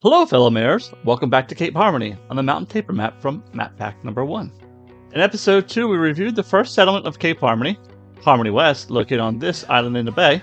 Hello, fellow mayors. Welcome back to Cape Harmony on the Mountain Taper map from Map Pack number 1. In episode 2, we reviewed the first settlement of Cape Harmony, Harmony West, located on this island in the bay.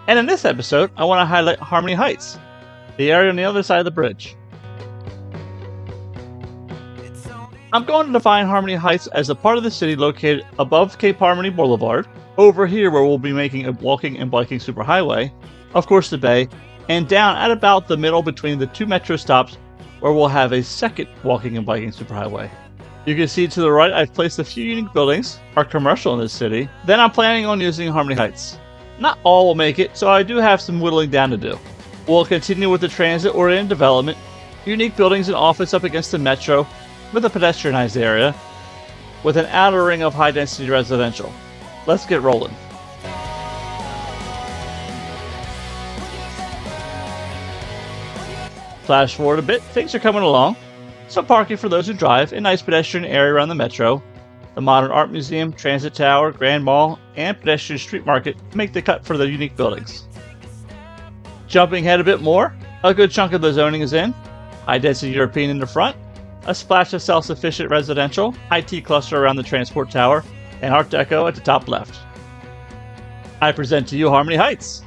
And in this episode, I want to highlight Harmony Heights, the area on the other side of the bridge. I'm going to define Harmony Heights as a part of the city located above Cape Harmony Boulevard, over here where we'll be making a walking and biking superhighway, of course the bay, and down at about the middle between the two metro stops where we'll have a second walking and biking superhighway. You can see to the right I've placed a few unique buildings, are commercial in this city, then I'm planning on using Harmony Heights. Not all will make it, so I do have some whittling down to do. We'll continue with the transit-oriented development, unique buildings and office up against the metro, with a pedestrianized area, with an outer ring of high-density residential. Let's get rolling. Flash forward a bit, things are coming along. Some parking for those who drive, a nice pedestrian area around the metro, the modern art museum, transit tower, grand mall, and pedestrian street market make the cut for the unique buildings. Jumping ahead a bit more, a good chunk of the zoning is in. High density European in the front, a splash of self-sufficient residential, IT cluster around the transport tower, and Art Deco at the top left. I present to you Harmony Heights.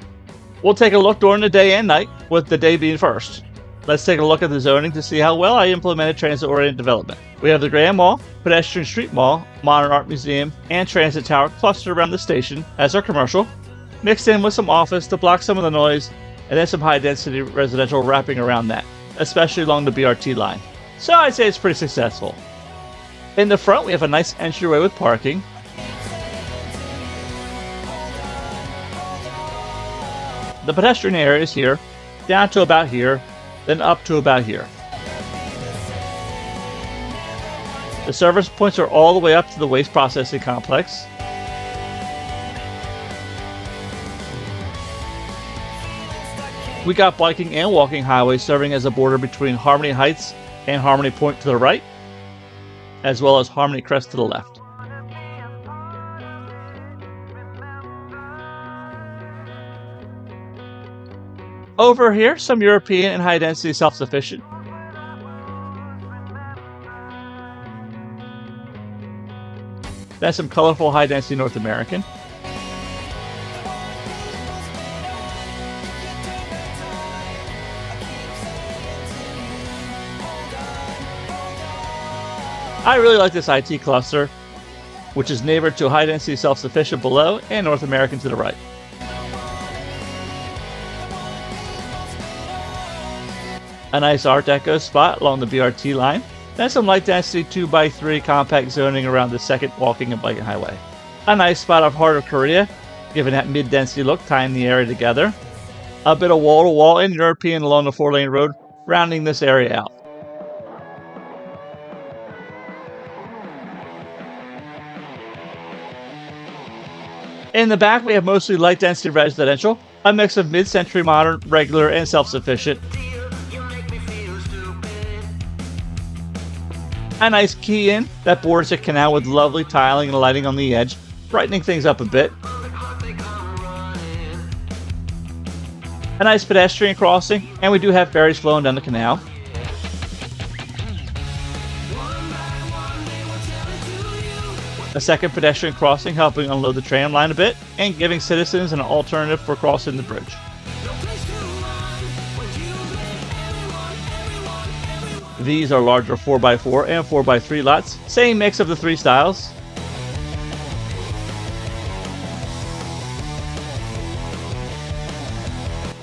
We'll take a look during the day and night, with the day being first. Let's take a look at the zoning to see how well I implemented transit-oriented development. We have the Grand Mall, Pedestrian Street Mall, Modern Art Museum, and Transit Tower clustered around the station as our commercial, mixed in with some office to block some of the noise, and then some high-density residential wrapping around that, especially along the BRT line. So I'd say it's pretty successful. In the front, we have a nice entryway with parking. The pedestrian area is here, down to about here, then up to about here. The service points are all the way up to the waste processing complex. We got biking and walking highways serving as a border between Harmony Heights and Harmony Point to the right, as well as Harmony Crest to the left. Over here, some European and high-density self-sufficient. Then some colorful high-density North American. I really like this IT cluster, which is neighbored to high-density self-sufficient below and North American to the right. A nice Art Deco spot along the BRT line, then some light density 2x3 compact zoning around the second walking and biking highway. A nice spot of Heart of Korea, giving that mid-density look, tying the area together. A bit of wall-to-wall and European along the 4-lane road, rounding this area out. In the back, we have mostly light density residential, a mix of mid-century modern, regular, and self-sufficient. A nice key in that borders the canal with lovely tiling and lighting on the edge, brightening things up a bit. A nice pedestrian crossing, and we do have ferries flowing down the canal. A second pedestrian crossing helping unload the tram line a bit, and giving citizens an alternative for crossing the bridge. These are larger 4x4 and 4x3 lots, same mix of the three styles.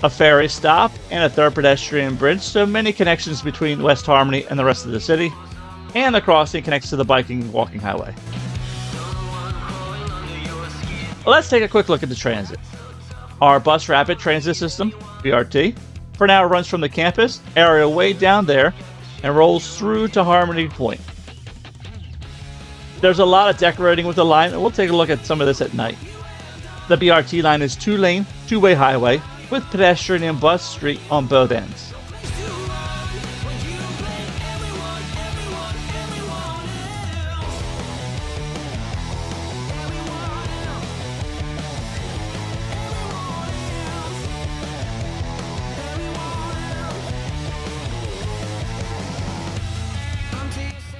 A ferry stop and a third pedestrian bridge, so many connections between West Harmony and the rest of the city, and the crossing connects to the biking and walking highway. Let's take a quick look at the transit. Our bus rapid transit system, BRT, for now runs from the campus area way down there and rolls through to Harmony Point. There's a lot of decorating with the line, and we'll take a look at some of this at night. The BRT line is 2-lane, two-way highway with pedestrian and bus street on both ends.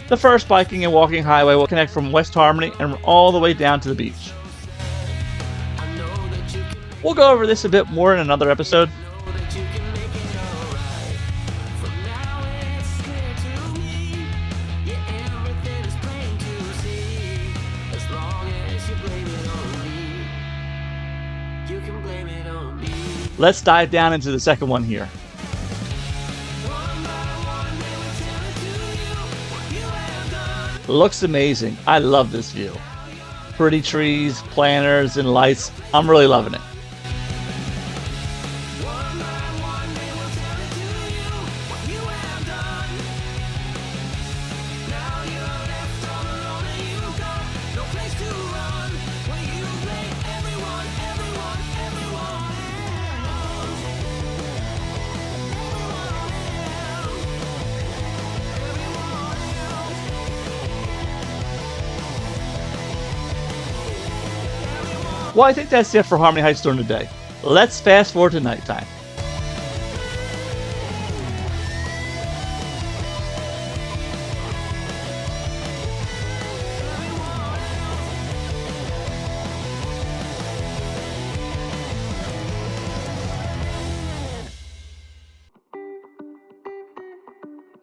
The first biking and walking highway will connect from West Harmony and all the way down to the beach. We'll go over this a bit more in another episode. Let's dive down into the second one here. Looks amazing. I love this view. Pretty trees, planters, and lights. I'm really loving it. Well, I think that's it for Harmony Heights during the day. Let's fast forward to nighttime.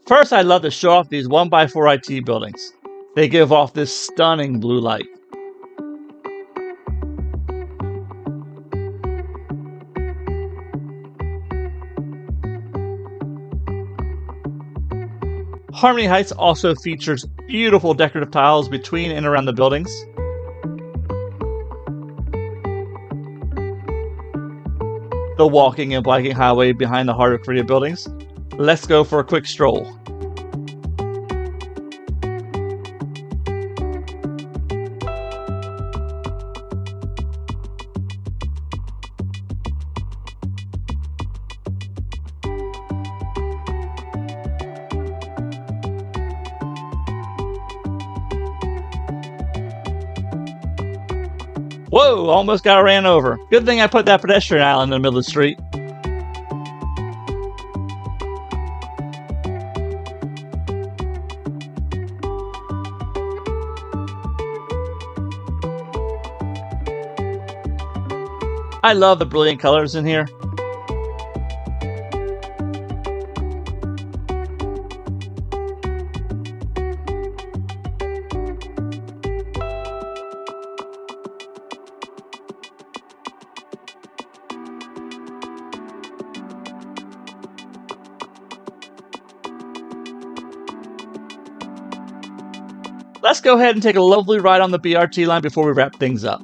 First, I'd love to show off these 1x4 IT buildings. They give off this stunning blue light. Harmony Heights also features beautiful decorative tiles between and around the buildings. The walking and biking highway behind the Heart of Korea buildings. Let's go for a quick stroll. Whoa, almost got ran over. Good thing I put that pedestrian island in the middle of the street. I love the brilliant colors in here. Let's go ahead and take a lovely ride on the BRT line before we wrap things up.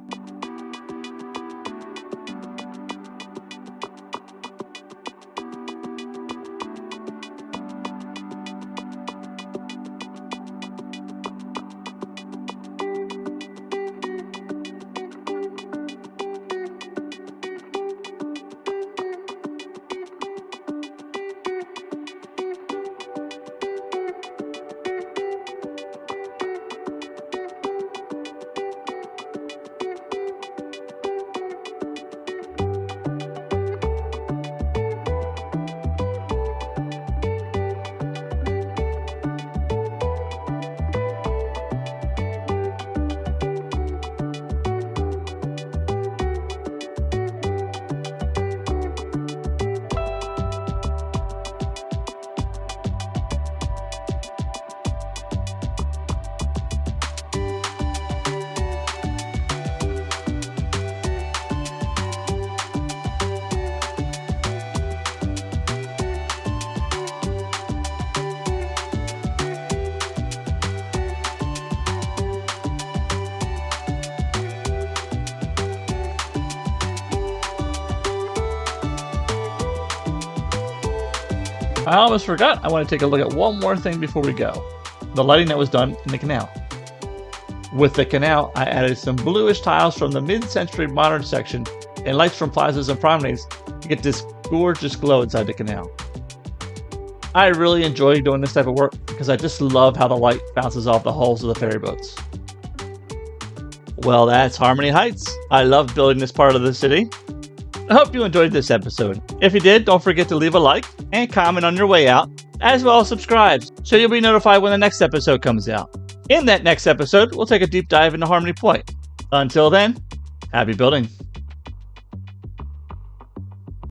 I almost forgot, I want to take a look at one more thing before we go. The lighting that was done in the canal. With the canal, I added some bluish tiles from the mid-century modern section and lights from plazas and promenades to get this gorgeous glow inside the canal. I really enjoy doing this type of work because I just love how the light bounces off the hulls of the ferry boats. Well, that's Harmony Heights. I love building this part of the city. I hope you enjoyed this episode. If you did, don't forget to leave a like and comment on your way out. as well as subscribe so you'll be notified when the next episode comes out. In that next episode, we'll take a deep dive into Harmony Point. Until then, happy building.